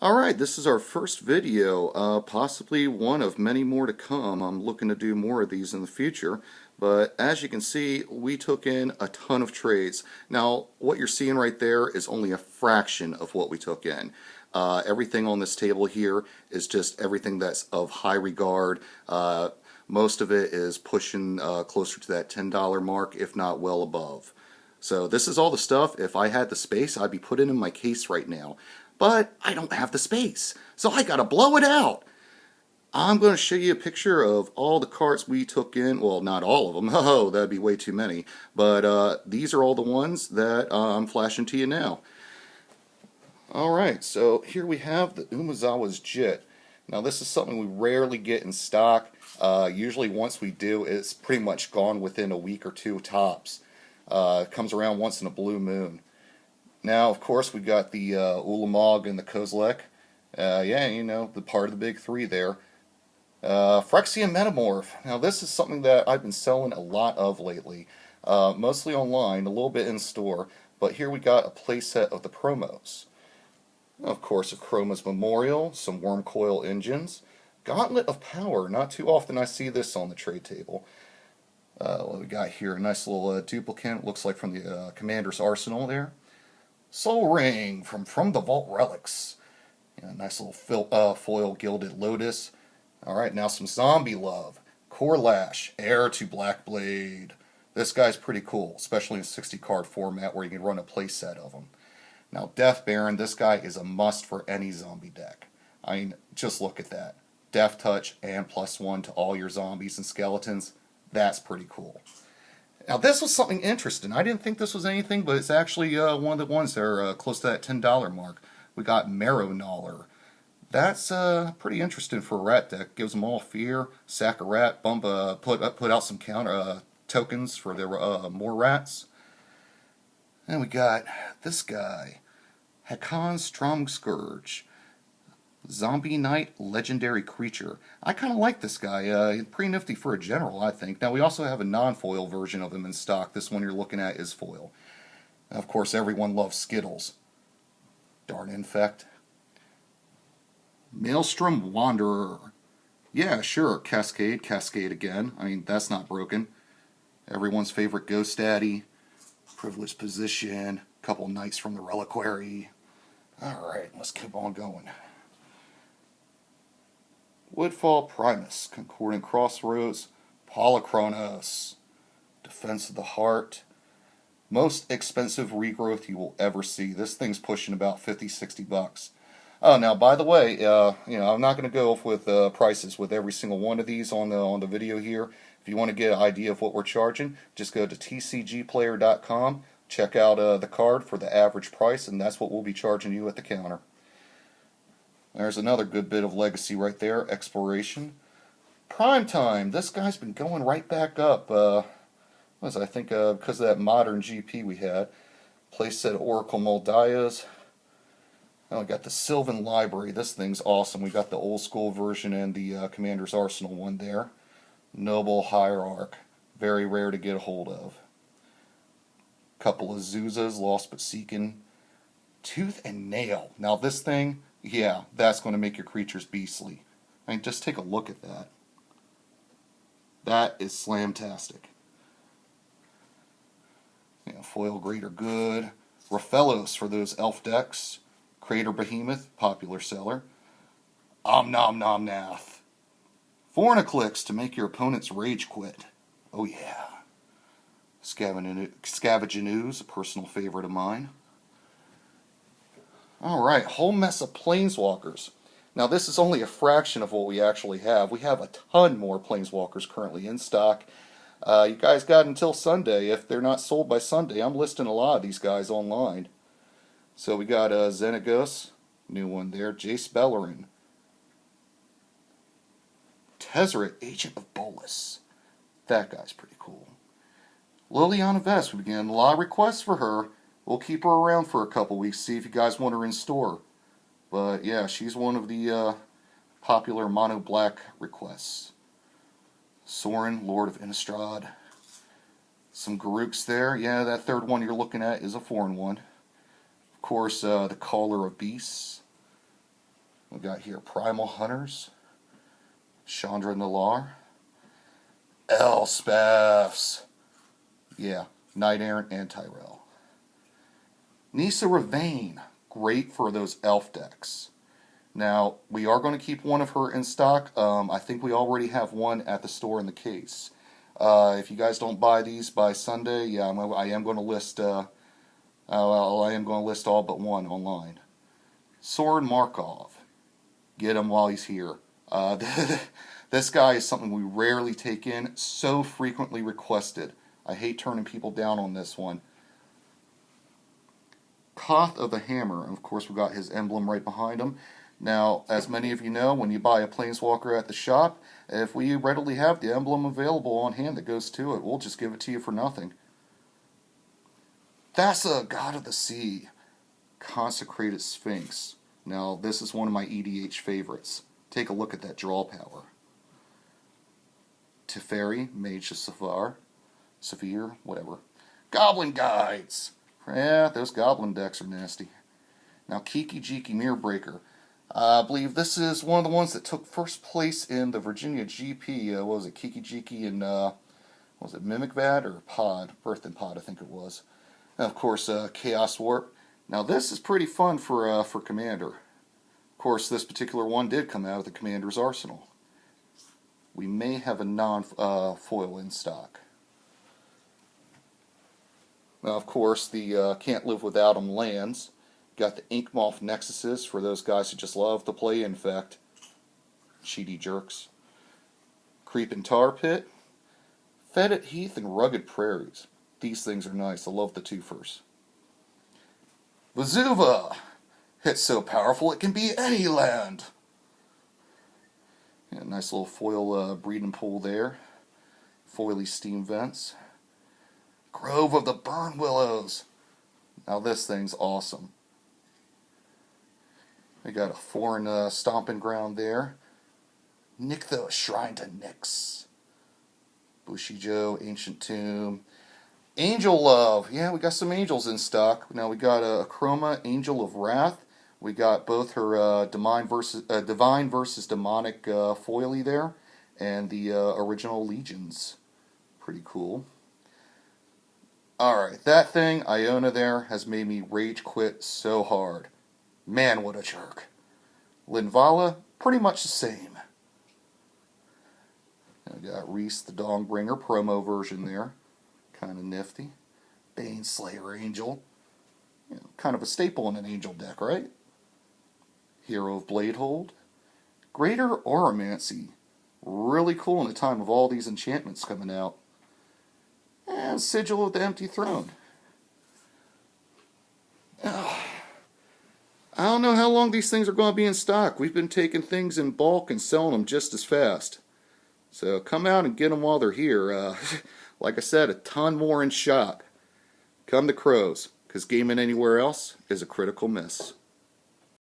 Alright, this is our first video, possibly one of many more to come. I'm looking to do more of these in the future, but as you can see, we took in a ton of trades. Now, what you're seeing right there is only a fraction of what we took in. Everything on this table here is just everything that's of high regard. Most of it is pushing closer to that $10 mark, if not well above. So this is all the stuff. If I had the space, I'd be putting in my case right now. But I don't have the space, so I gotta blow it out. I'm going to show you a picture of all the cards we took in. Well, not all of them. Oh, that'd be way too many. But these are all the ones that I'm flashing to you now. Alright, so here we have the Umezawa's Jit. Now this is something we rarely get in stock. Usually once we do, it's pretty much gone within a week or two tops. It comes around once in a blue moon. Now, of course, we got the Ulamog and the Kozilek. Yeah, you know, the part of the big three there. Phyrexian Metamorph. Now, this is something that I've been selling a lot of lately. Mostly online, a little bit in store. But here we got a playset of the promos. Of course, a Chroma's Memorial, some Wormcoil engines. Gauntlet of Power. Not too often I see this on the trade table. What we got here? A nice little duplicate. Looks like from the Commander's Arsenal there. Sol Ring from the Vault Relics. Yeah, nice little foil Gilded Lotus. Alright, now some Zombie Love. Korlash, Heir to Blackblade. This guy's pretty cool, especially in 60 card format where you can run a playset of them. Now Death Baron, this guy is a must for any zombie deck. I mean, just look at that. Death Touch and +1 to all your zombies and skeletons. That's pretty cool. Now this was something interesting. I didn't think this was anything, but it's actually one of the ones that are close to that $10 mark. We got Marrow Gnawer. That's pretty interesting for a rat deck. Gives them all fear, sack a rat, put out some counter tokens for their more rats. And we got this guy, Hakan Stromscourge. Zombie Knight, legendary creature. I kind of like this guy. Pretty nifty for a general, I think. Now, we also have a non-foil version of him in stock. This one you're looking at is foil. Of course, everyone loves Skittles. Darn Infect. Maelstrom Wanderer. Yeah, sure, Cascade again. I mean, that's not broken. Everyone's favorite Ghost Daddy. Privileged Position. Couple Knights from the Reliquary. Alright, let's keep on going. Woodfall Primus, Concordant Crossroads, Polychronos, Defense of the Heart. Most expensive regrowth you will ever see. This thing's pushing about 50, 60 bucks. Oh, now by the way, you know, I'm not going to go with prices with every single one of these on the video here. If you want to get an idea of what we're charging, just go to tcgplayer.com, check out the card for the average price, and that's what we'll be charging you at the counter. There's another good bit of legacy right there. Exploration. Primetime. This guy's been going right back up. I think because of that modern GP we had. Playset Oracle Moldias. Oh, we got the Sylvan Library. This thing's awesome. We got the old school version and the Commander's Arsenal one there. Noble Hierarch. Very rare to get a hold of. Couple of Zuzas, Lost but Seeking. Tooth and Nail. Now this thing, yeah, that's going to make your creatures beastly. I mean, just take a look at that. That is slamtastic. You know, Foil Greater Good. Raphellos for those elf decks. Crater Behemoth, popular seller. Omnomnomnath. Forniclix to make your opponent's rage quit. Oh yeah. Scavenging Ooze, a personal favorite of mine. Alright, whole mess of Planeswalkers. Now this is only a fraction of what we actually have. We have a ton more Planeswalkers currently in stock. You guys got until Sunday. If they're not sold by Sunday, I'm listing a lot of these guys online. So we got Xenagos, new one there. Jace Beleren. Tezzeret, Agent of Bolas. That guy's pretty cool. Liliana Vess, we began a lot of requests for her. We'll keep her around for a couple weeks, see if you guys want her in store. But yeah, she's one of the popular mono black requests. Sorin, Lord of Innistrad. Some Garuks there. Yeah, that third one you're looking at is a foreign one. Of course, the Caller of Beasts. We got here Primal Hunters, Chandra Nalaar, Elspeths. Yeah, Knight Errant and Tyrell. Nissa Ravane, great for those elf decks. Now, we are going to keep one of her in stock. I think we already have one at the store in the case. If you guys don't buy these by Sunday, yeah, I am going to list. I am going to list all but one online. Soren Markov, get him while he's here. This guy is something we rarely take in, so frequently requested. I hate turning people down on this one. Koth of the Hammer, and of course we got his emblem right behind him. Now, as many of you know, when you buy a Planeswalker at the shop, if we readily have the emblem available on hand that goes to it, we'll just give it to you for nothing. Thassa, God of the Sea, Consecrated Sphinx. Now, this is one of my EDH favorites. Take a look at that draw power. Teferi, Mage of Severe, whatever. Goblin Guides. Yeah, those goblin decks are nasty. Now, Kiki-Jiki Mirrorbreaker. I believe this is one of the ones that took first place in the Virginia GP. What was it, Kiki-Jiki and, was it Mimikvad or Pod? Birth and Pod, I think it was. And of course, Chaos Warp. Now, this is pretty fun for Commander. Of course, this particular one did come out of the Commander's arsenal. We may have a non-foil in stock. Now, of course, the Can't Live Without Them lands. Got the Inkmoth Nexuses for those guys who just love to play Infect. Cheaty jerks. Creeping Tar Pit. Fetid Heath and Rugged Prairies. These things are nice. I love the twofers. Vesuva! It's so powerful it can be any land. Yeah, nice little foil breeding pool there. Foily steam vents. Grove of the Burn Willows. Now this thing's awesome. We got a foreign stomping ground there. Nykthos, Shrine to Nyx. Bushijo, Ancient Tomb. Angel Love. Yeah, we got some angels in stock. Now we got a Chroma, Angel of Wrath. We got both her divine versus demonic foily there, and the original Legions. Pretty cool. Alright, that thing, Iona there, has made me rage quit so hard. Man, what a jerk. Linvala, pretty much the same. I got Reese the Dongbringer promo version there. Kind of nifty. Baneslayer Angel. You know, kind of a staple in an Angel deck, right? Hero of Bladehold. Greater Auramancy. Really cool in the time of all these enchantments coming out. And Sigil of the Empty Throne. I don't know how long these things are going to be in stock. We've been taking things in bulk and selling them just as fast. So come out and get them while they're here. Like I said, a ton more in shop. Come to Crows, because gaming anywhere else is a critical miss.